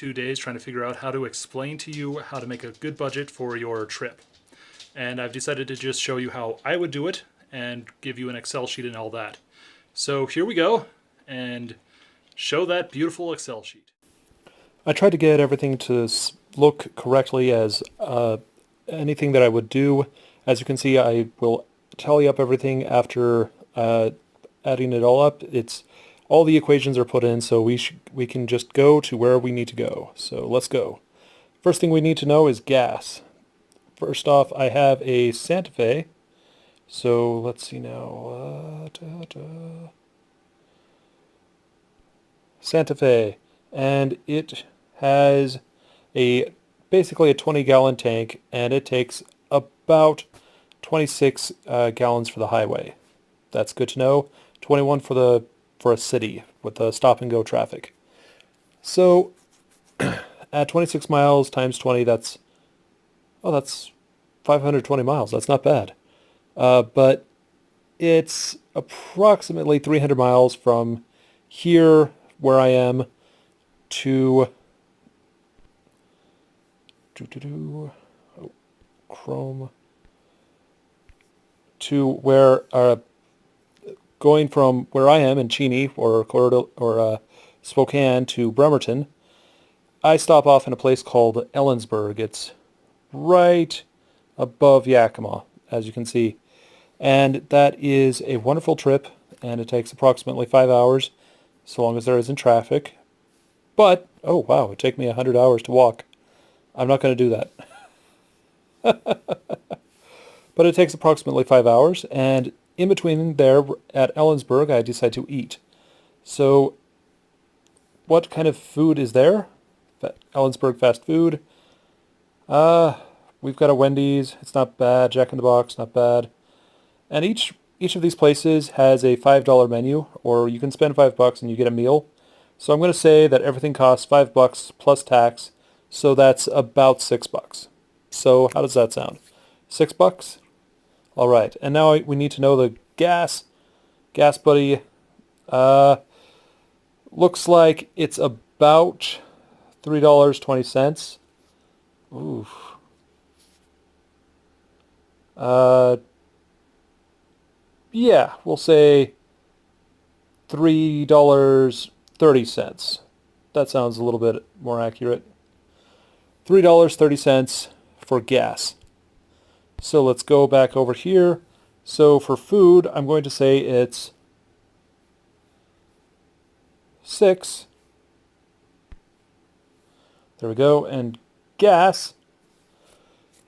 2 days trying to figure out how to explain to you how to make a good budget for your trip. And I've decided to just show you how I would do it and give you an Excel sheet and all that. So here we go, and show that beautiful Excel sheet. I tried to get everything to look correctly as anything that I would do. As you can see, I will tally up everything after adding it all up. It's all the equations are put in, so we can just go to where we need to go. So let's go. First thing we need to know is gas. First off, I have a Santa Fe. So let's see now. Santa Fe, and it has basically a 20-gallon tank, and it takes about 26 gallons for the highway. That's good to know. 21 for a city with the stop and go traffic. So at 26 miles times 20, that's 520 miles. That's not bad. But it's approximately 300 miles from here where I am to Chrome to where going from where I am in Cheney or Spokane to Bremerton. I stop off in a place called Ellensburg. It's right above Yakima, as you can see, and that is a wonderful trip, and it takes approximately 5 hours, so long as there isn't traffic. But, oh wow, it'd take me 100 hours to walk. I'm not going to do that. But it takes approximately 5 hours, and in between there at Ellensburg, I decide to eat. So, what kind of food is there? Ellensburg fast food. We've got a Wendy's. It's not bad. Jack in the Box, not bad. And each of these places has a $5 menu, or you can spend $5 and you get a meal. So I'm going to say that everything costs $5 plus tax, so that's about $6. So how does that sound? $6? All right. And now we need to know the gas. Gas buddy. Looks like it's about $3.20. Ooh. Yeah, we'll say $3.30. That sounds a little bit more accurate. $3.30 for gas. So let's go back over here. So for food, I'm going to say it's 6. There we go. And gas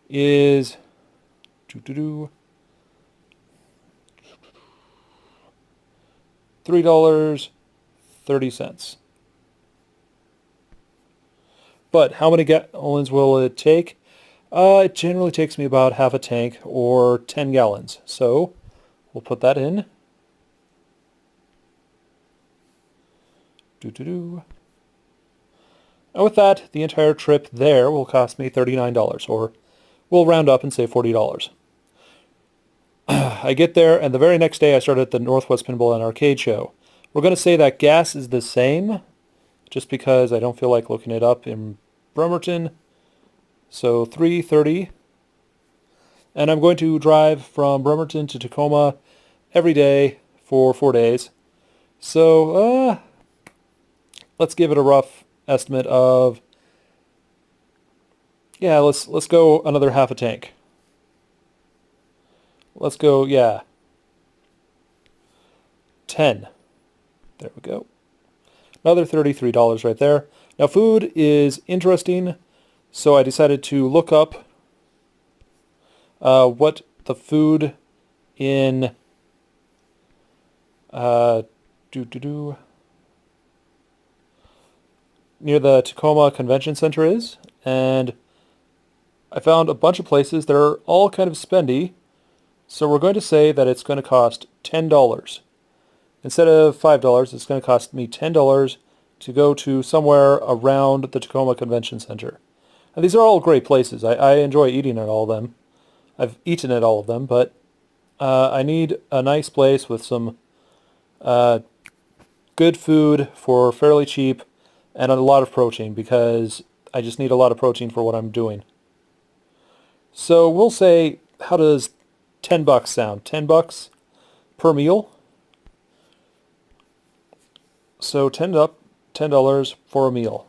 is $3.30. But how many gallons will it take? It generally takes me about half a tank or 10 gallons. So we'll put that in. And with that, the entire trip there will cost me $39, or we'll round up and say $40. I get there, and the very next day I start at the Northwest Pinball and Arcade Show. We're going to say that gas is the same, just because I don't feel like looking it up in Bremerton. So $3.30. And I'm going to drive from Bremerton to Tacoma every day for 4 days. So let's give it a rough estimate of, yeah, let's go another half a tank. Let's go, yeah, 10. There we go. Another $33 right there. Now food is interesting, so I decided to look up what the food in near the Tacoma Convention Center is, and I found a bunch of places that are all kind of spendy. So we're going to say that it's going to cost $10. Instead of $5, it's going to cost me $10 to go to somewhere around the Tacoma Convention Center. And these are all great places. I enjoy eating at all of them. I've eaten at all of them, but I need a nice place with some good food for fairly cheap, and a lot of protein because I just need a lot of protein for what I'm doing. So we'll say, how does $10 sound? $10 per meal. So $10 for a meal.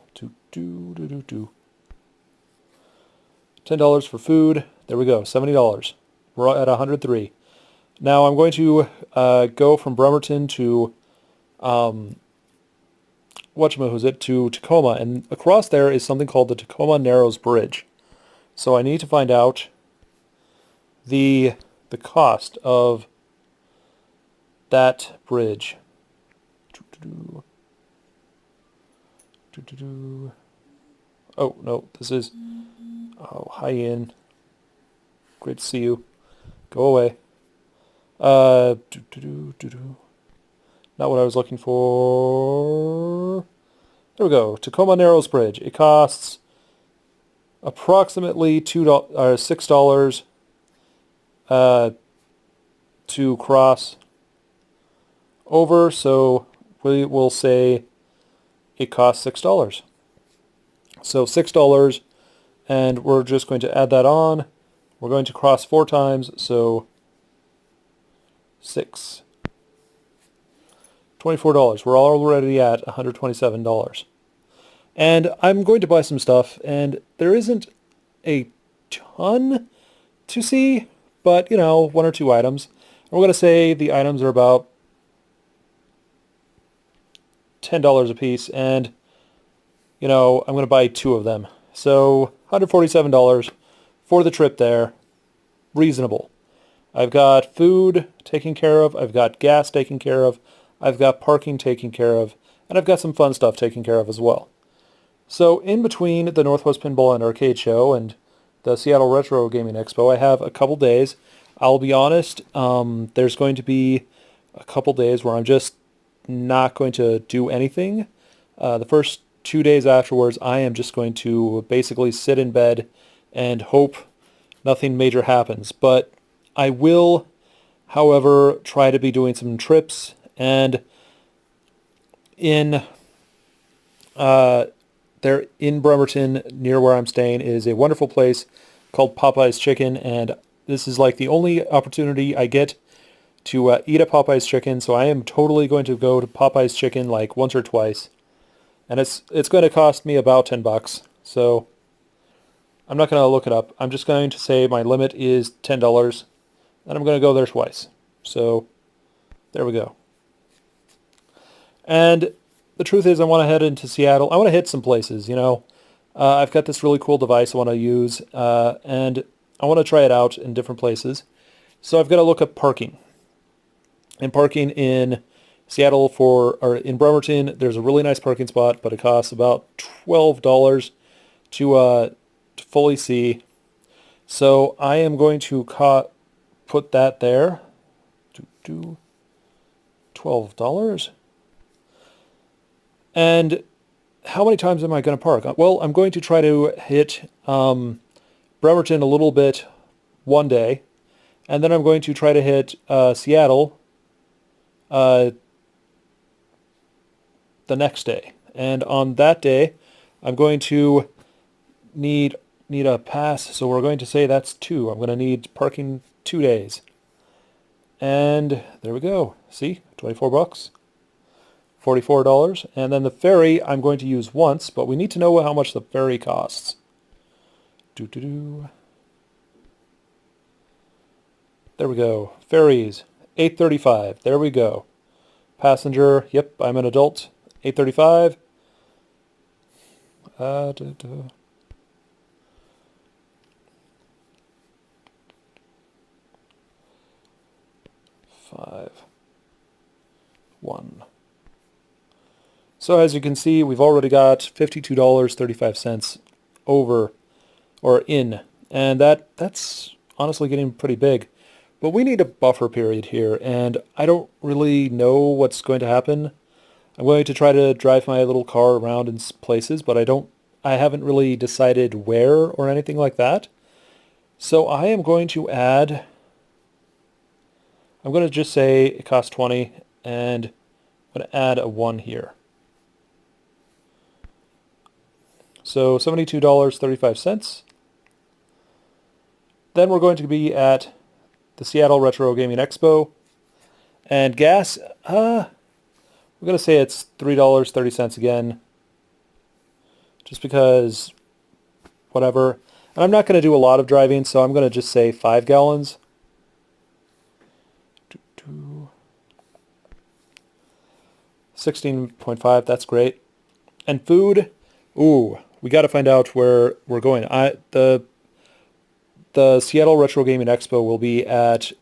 $10 for food. There we go. $70. We're at 103. Now I'm going to go from Bremerton to to Tacoma, and across there is something called the Tacoma Narrows Bridge. So I need to find out the cost of that bridge. Oh no, this is hi Ian. Great to see you. Go away. Not what I was looking for. There we go. Tacoma Narrows Bridge. It costs approximately $6 to cross over. So we will say it costs $6. So $6, and we're just going to add that on. We're going to cross 4 times, so 6. $24. We're already at $127. And I'm going to buy some stuff, and there isn't a ton to see, but, 1 or 2 items. And we're going to say the items are about $10 a piece, and, I'm going to buy 2 of them. So $147 for the trip there. Reasonable. I've got food taken care of, I've got gas taken care of, I've got parking taken care of, and I've got some fun stuff taken care of as well. So in between the Northwest Pinball and Arcade Show and the Seattle Retro Gaming Expo, I have a couple days. I'll be honest, there's going to be a couple days where I'm just not going to do anything. The first 2 days afterwards, I am just going to basically sit in bed and hope nothing major happens. But I will, however, try to be doing some trips, and there in Bremerton, near where I'm staying, is a wonderful place called Popeye's Chicken, and this is like the only opportunity I get to eat at Popeye's Chicken, so I am totally going to go to Popeye's Chicken like once or twice, and it's going to cost me about $10, so I'm not going to look it up. I'm just going to say my limit is $10, and I'm going to go there twice. So there we go. And the truth is, I want to head into Seattle. I want to hit some places, I've got this really cool device I want to use, and I want to try it out in different places. So I've got to look up parking. And parking in Seattle or in Bremerton, there's a really nice parking spot, but it costs about $12 to fully see. So I am going to put that there. $12. And how many times am I going to park? Well, I'm going to try to hit Bremerton a little bit one day, and then I'm going to try to hit Seattle the next day. And on that day, I'm going to need a pass, so we're going to say that's 2. I'm going to need parking 2 days. And there we go. See? $24. $44. And then the ferry I'm going to use once, but we need to know how much the ferry costs. There we go. Ferries, $8.35. There we go. Passenger, yep, I'm an adult. $8.35. 5, 1. So as you can see, we've already got $52.35 over or in, and that's honestly getting pretty big. But we need a buffer period here, and I don't really know what's going to happen. I'm going to try to drive my little car around in places, but I haven't really decided where or anything like that. So I am going to add, I'm going to just say it costs 20, and I'm going to add a 1 here. So $72.35. Then we're going to be at the Seattle Retro Gaming Expo. And gas, we're going to say it's $3.30 again. Just because, whatever. And I'm not going to do a lot of driving, so I'm going to just say 5 gallons. 16.5, that's great. And food, ooh, we got to find out where we're going. The Seattle Retro Gaming Expo will be at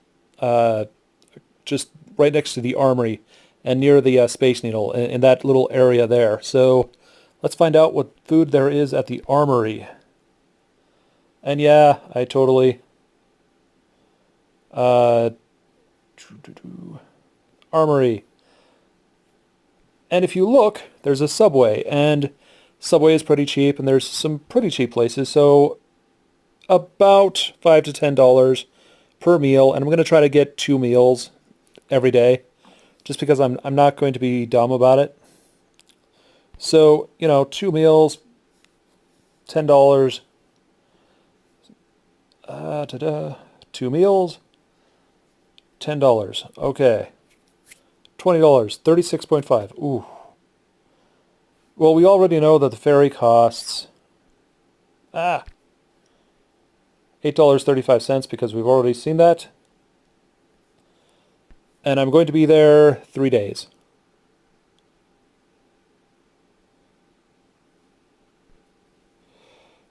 just right next to the Armory and near the Space Needle in that little area there. So let's find out what food there is at the Armory. And yeah, I totally Armory. And if you look, there's a Subway, and Subway is pretty cheap, and there's some pretty cheap places, so about $5 to $10 per meal, and I'm going to try to get 2 meals every day, just because I'm not going to be dumb about it. So, 2 meals, $10, 2 meals, $10, okay. $20, 36.5. Ooh. Well, we already know that the ferry costs $8.35 because we've already seen that. And I'm going to be there 3 days.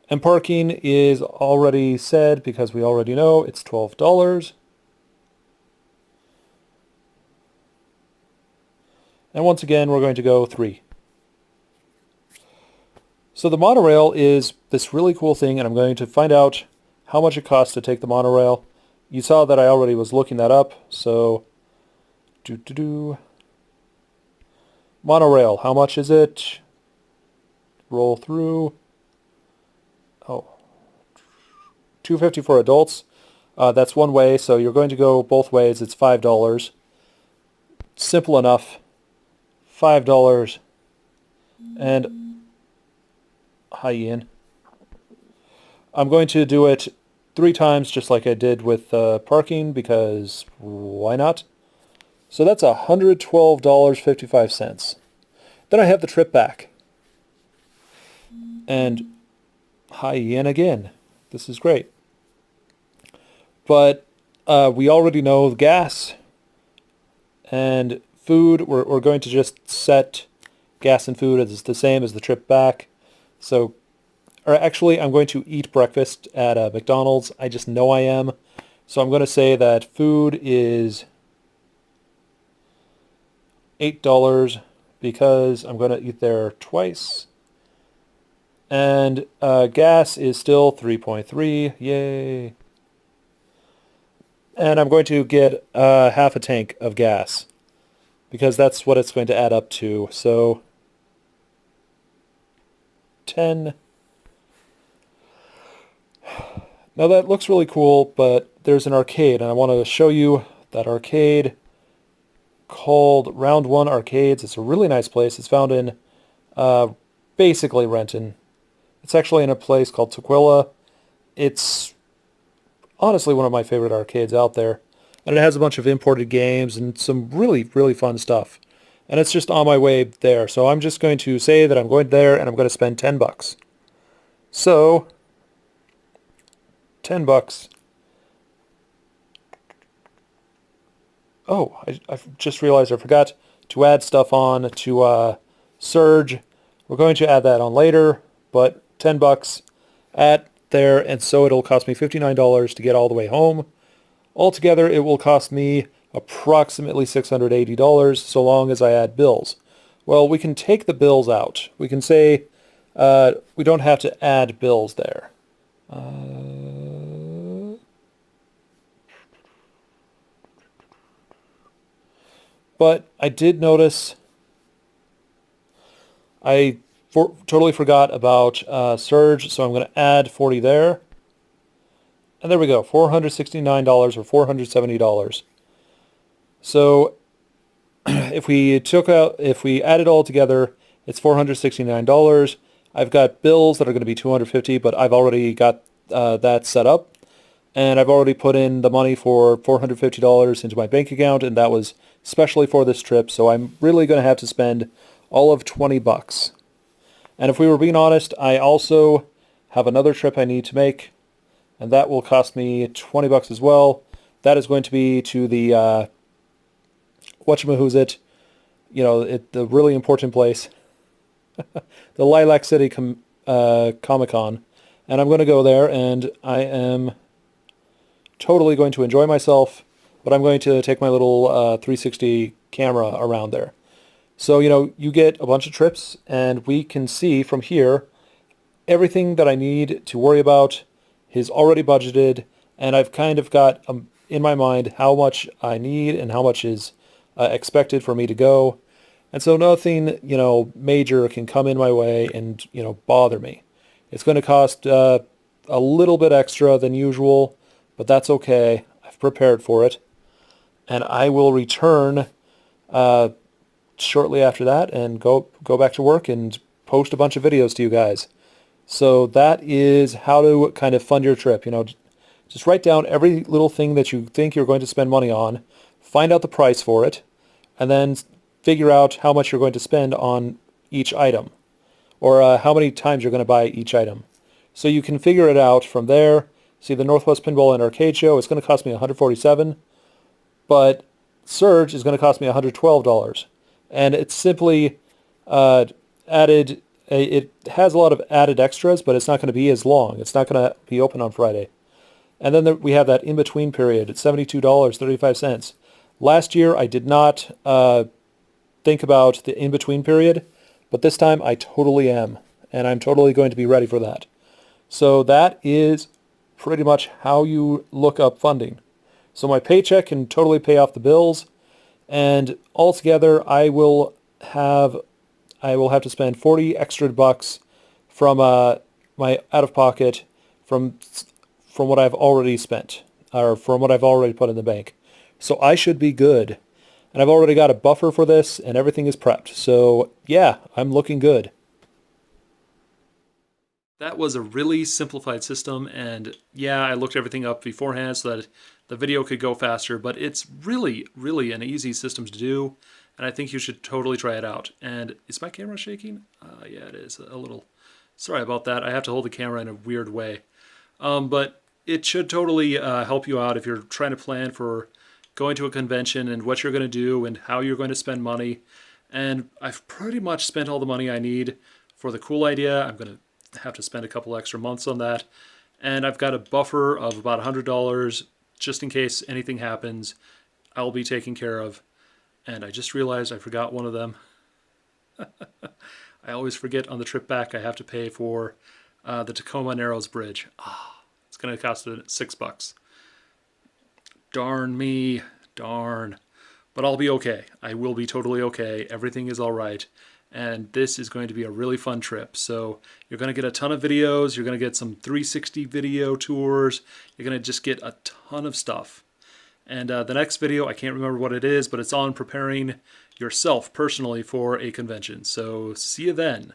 And parking is already said because we already know it's $12. And once again, we're going to go 3. So the monorail is this really cool thing, and I'm going to find out how much it costs to take the monorail. You saw that I already was looking that up, so monorail, how much is it? Roll through. Oh, $2.50 for adults. That's one way, so you're going to go both ways. It's $5. Simple enough. $5. And hi, Ian. I'm going to do it 3 times just like I did with parking because why not? So that's $112.55. Then I have the trip back. And hi, Ian again. This is great. But we already know the gas and food. We're going to just set gas and food as the same as the trip back. So, or actually, I'm going to eat breakfast at McDonald's. I just know I am. So I'm going to say that food is $8 because I'm going to eat there twice. And gas is still 3.3. Yay. And I'm going to get half a tank of gas because that's what it's going to add up to. So 10. Now that looks really cool, but there's an arcade, and I want to show you that arcade called Round One Arcades. It's a really nice place. It's found in basically Renton. It's actually in a place called Tukwila. It's honestly one of my favorite arcades out there. And it has a bunch of imported games and some really, really fun stuff. And it's just on my way there. So I'm just going to say that I'm going there and I'm going to spend $10. So, $10. Oh, I just realized I forgot to add stuff on to Surge. We're going to add that on later, but $10 at there, and so it'll cost me $59 to get all the way home. Altogether, it will cost me approximately $680 so long as I add bills. Well, we can take the bills out. We can say we don't have to add bills there. But I did notice I totally forgot about Surge, so I'm going to add 40 there. And there we go, $469 or $470. So if we add it all together, it's $469. I've got bills that are going to be $250, but I've already got that set up, and I've already put in the money for $450 into my bank account, and that was specially for this trip. So I'm really going to have to spend all of $20. And if we were being honest, I also have another trip I need to make, and that will cost me $20 as well. That is going to be to the whatchamahoosit, the really important place, the Lilac City Comic-Con. And I'm going to go there, and I am totally going to enjoy myself, but I'm going to take my little 360 camera around there. So, you get a bunch of trips, and we can see from here everything that I need to worry about is already budgeted, and I've kind of got in my mind how much I need and how much is expected for me to go. And so nothing, major can come in my way and, bother me. It's going to cost a little bit extra than usual, but that's okay. I've prepared for it. And I will return shortly after that and go back to work and post a bunch of videos to you guys. So that is how to kind of fund your trip. Just write down every little thing that you think you're going to spend money on, find out the price for it, and then figure out how much you're going to spend on each item, or how many times you're going to buy each item. So you can figure it out from there. See, the Northwest Pinball and Arcade Show is going to cost me $147, but Surge is going to cost me $112. And it's simply added, it has a lot of added extras, but it's not going to be as long. It's not going to be open on Friday. And then we have that in-between period at $72.35. Last year, I did not think about the in-between period, but this time I totally am, and I'm totally going to be ready for that. So that is pretty much how you look up funding. So my paycheck can totally pay off the bills, and altogether I will have to spend 40 extra bucks from my out-of-pocket from what I've already spent, or from what I've already put in the bank. So I should be good. And I've already got a buffer for this, and everything is prepped. So yeah, I'm looking good. That was a really simplified system, and yeah, I looked everything up beforehand so that the video could go faster, but it's really, really an easy system to do, and I think you should totally try it out. And is my camera shaking? Yeah, it is a little. Sorry about that. I have to hold the camera in a weird way. But it should totally help you out if you're trying to plan for going to a convention and what you're going to do and how you're going to spend money. And I've pretty much spent all the money I need for the cool idea. I'm going to have to spend a couple extra months on that. And I've got a buffer of about $100 just in case anything happens. I'll be taken care of. And I just realized I forgot one of them. I always forget on the trip back I have to pay for the Tacoma Narrows Bridge. It's going to cost $6. Darn me, darn. But I'll be okay. I will be totally okay. Everything is all right. And this is going to be a really fun trip. So you're going to get a ton of videos. You're going to get some 360 video tours. You're going to just get a ton of stuff. And the next video, I can't remember what it is, but it's on preparing yourself personally for a convention. So see you then.